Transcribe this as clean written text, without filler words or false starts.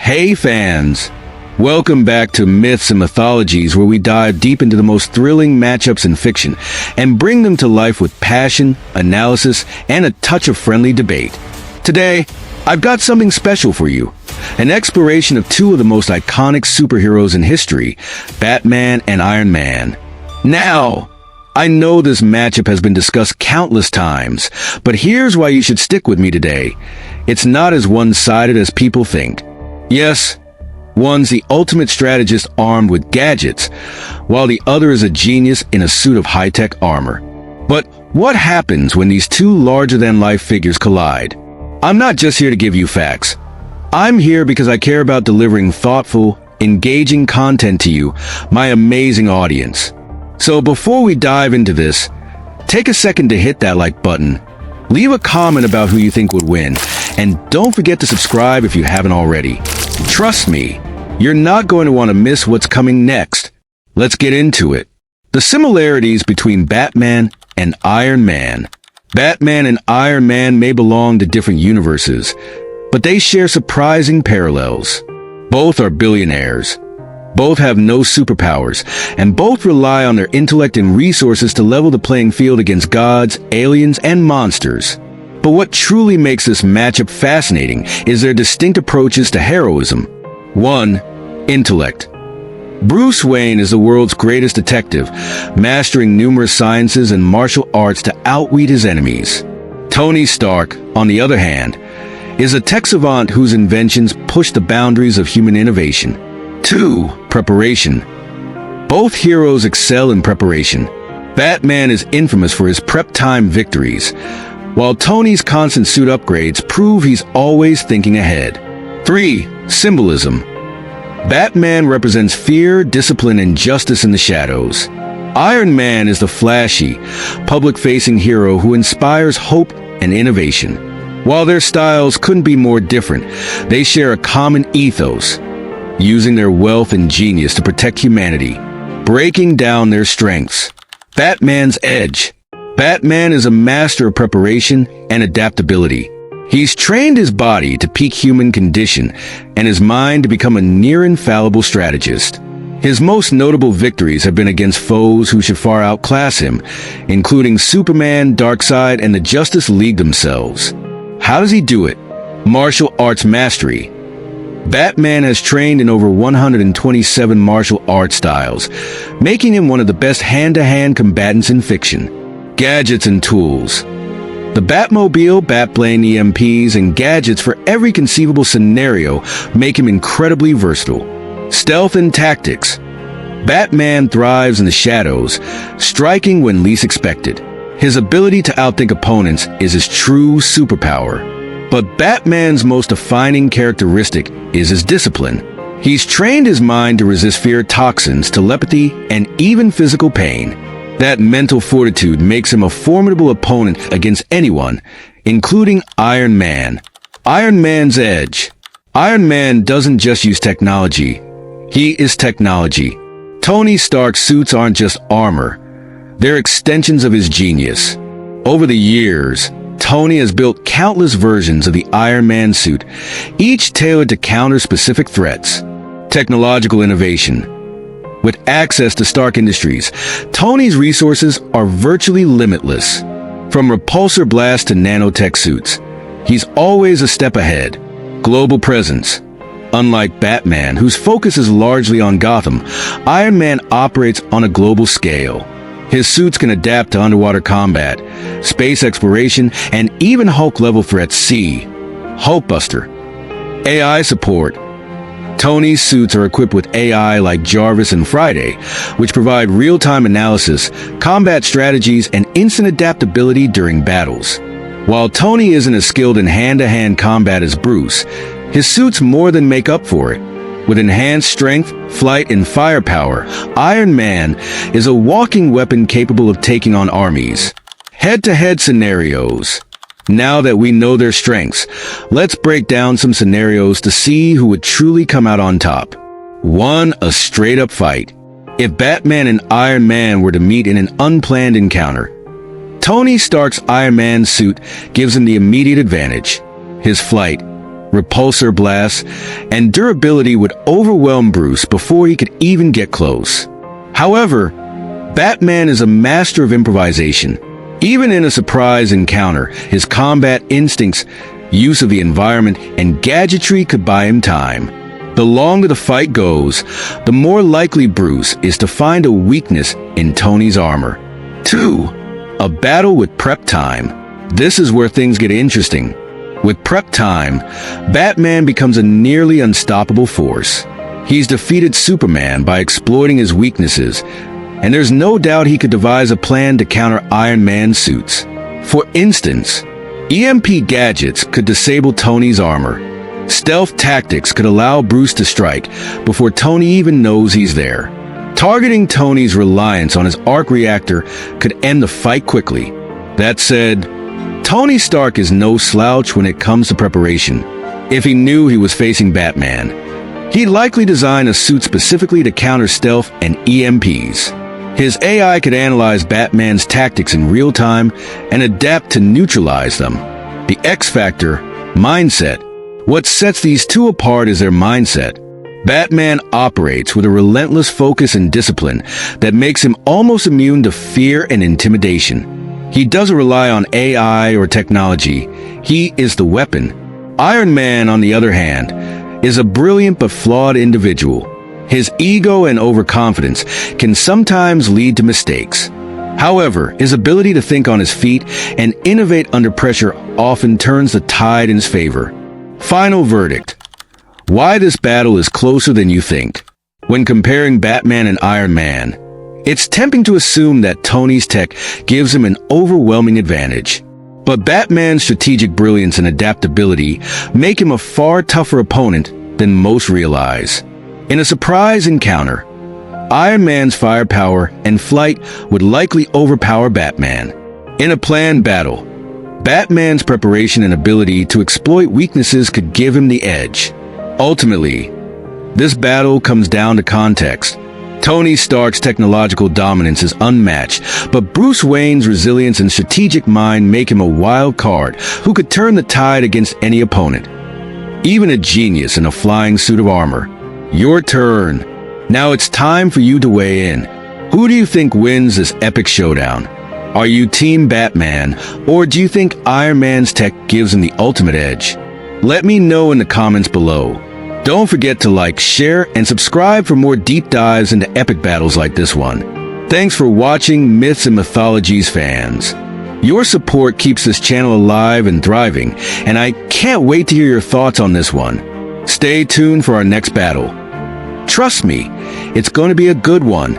Hey fans! Welcome back to Myths and Mythologies, where we dive deep into the most thrilling matchups in fiction and bring them to life with passion, analysis, and a touch of friendly debate. Today, I've got something special for you. An exploration of two of the most iconic superheroes in history, Batman and Iron Man. Now, I know this matchup has been discussed countless times, but here's why you should stick with me today. It's not as one-sided as people think. Yes, one's the ultimate strategist armed with gadgets, while the other is a genius in a suit of high-tech armor. But what happens when these two larger-than-life figures collide? I'm not just here to give you facts. I'm here because I care about delivering thoughtful, engaging content to you, my amazing audience. So before we dive into this, take a second to hit that like button, leave a comment about who you think would win, and don't forget to subscribe if you haven't already. Trust me, you're not going to want to miss what's coming next. Let's get into it. The similarities between Batman and Iron Man. Batman and Iron Man may belong to different universes, but they share surprising parallels. Both are billionaires. Both have no superpowers, and both rely on their intellect and resources to level the playing field against gods, aliens, and monsters. But what truly makes this matchup fascinating is their distinct approaches to heroism. 1. Intellect. Bruce Wayne is the world's greatest detective, mastering numerous sciences and martial arts to outwit his enemies. Tony Stark, on the other hand, is a tech savant whose inventions push the boundaries of human innovation. 2. Preparation. Both heroes excel in preparation. Batman is infamous for his prep-time victories, while Tony's constant suit upgrades prove he's always thinking ahead. 3. Symbolism. Batman represents fear, discipline, and justice in the shadows. Iron Man is the flashy, public-facing hero who inspires hope and innovation. While their styles couldn't be more different, they share a common ethos, using their wealth and genius to protect humanity, breaking down their strengths. Batman's edge. Batman is a master of preparation and adaptability. He's trained his body to peak human condition and his mind to become a near-infallible strategist. His most notable victories have been against foes who should far outclass him, including Superman, Darkseid, and the Justice League themselves. How does he do it? Martial arts mastery. Batman has trained in over 127 martial art styles, making him one of the best hand-to-hand combatants in fiction. Gadgets and tools. The Batmobile, Batplane, EMPs, and gadgets for every conceivable scenario make him incredibly versatile. Stealth and tactics. Batman thrives in the shadows, striking when least expected. His ability to outthink opponents is his true superpower. But Batman's most defining characteristic is his discipline. He's trained his mind to resist fear toxins, telepathy, and even physical pain. That mental fortitude makes him a formidable opponent against anyone, including Iron Man. Iron Man's edge. Iron Man doesn't just use technology. He is technology. Tony Stark's suits aren't just armor. They're extensions of his genius. Over the years, Tony has built countless versions of the Iron Man suit, each tailored to counter specific threats. Technological innovation. With access to Stark Industries, Tony's resources are virtually limitless. From repulsor blast to nanotech suits, he's always a step ahead. Global presence. Unlike Batman, whose focus is largely on Gotham, Iron Man operates on a global scale. His suits can adapt to underwater combat, space exploration, and even Hulk-level threats. See Hulkbuster. AI support. Tony's suits are equipped with AI like Jarvis and Friday, which provide real-time analysis, combat strategies, and instant adaptability during battles. While Tony isn't as skilled in hand-to-hand combat as Bruce, his suits more than make up for it. With enhanced strength, flight, and firepower, Iron Man is a walking weapon capable of taking on armies. Head-to-head scenarios. Now that we know their strengths, let's break down some scenarios to see who would truly come out on top. 1. A straight-up fight. If Batman and Iron Man were to meet in an unplanned encounter, Tony Stark's Iron Man suit gives him the immediate advantage. His flight, repulsor blasts, and durability would overwhelm Bruce before he could even get close. However, Batman is a master of improvisation. Even in a surprise encounter, his combat instincts, use of the environment, and gadgetry could buy him time. The longer the fight goes, the more likely Bruce is to find a weakness in Tony's armor. 2. A battle with prep time. This is where things get interesting. With prep time, Batman becomes a nearly unstoppable force. He's defeated Superman by exploiting his weaknesses, and there's no doubt he could devise a plan to counter Iron Man's suits. For instance, EMP gadgets could disable Tony's armor. Stealth tactics could allow Bruce to strike before Tony even knows he's there. Targeting Tony's reliance on his arc reactor could end the fight quickly. That said, Tony Stark is no slouch when it comes to preparation. If he knew he was facing Batman, he'd likely design a suit specifically to counter stealth and EMPs. His AI could analyze Batman's tactics in real time and adapt to neutralize them. The X factor, mindset. What sets these two apart is their mindset. Batman operates with a relentless focus and discipline that makes him almost immune to fear and intimidation. He doesn't rely on AI or technology. He is the weapon. Iron Man, on the other hand, is a brilliant but flawed individual. His ego and overconfidence can sometimes lead to mistakes. However, his ability to think on his feet and innovate under pressure often turns the tide in his favor. Final verdict. Why this battle is closer than you think. When comparing Batman and Iron Man, it's tempting to assume that Tony's tech gives him an overwhelming advantage. But Batman's strategic brilliance and adaptability make him a far tougher opponent than most realize. In a surprise encounter, Iron Man's firepower and flight would likely overpower Batman. In a planned battle, Batman's preparation and ability to exploit weaknesses could give him the edge. Ultimately, this battle comes down to context. Tony Stark's technological dominance is unmatched, but Bruce Wayne's resilience and strategic mind make him a wild card who could turn the tide against any opponent. Even a genius in a flying suit of armor. Your turn. Now it's time for you to weigh in. Who do you think wins this epic showdown? Are you Team Batman, or do you think Iron Man's tech gives him the ultimate edge? Let me know in the comments below. Don't forget to like, share, and subscribe for more deep dives into epic battles like this one. Thanks for watching Myths and Mythologies, fans. Your support keeps this channel alive and thriving, and I can't wait to hear your thoughts on this one. Stay tuned for our next battle. Trust me, it's going to be a good one.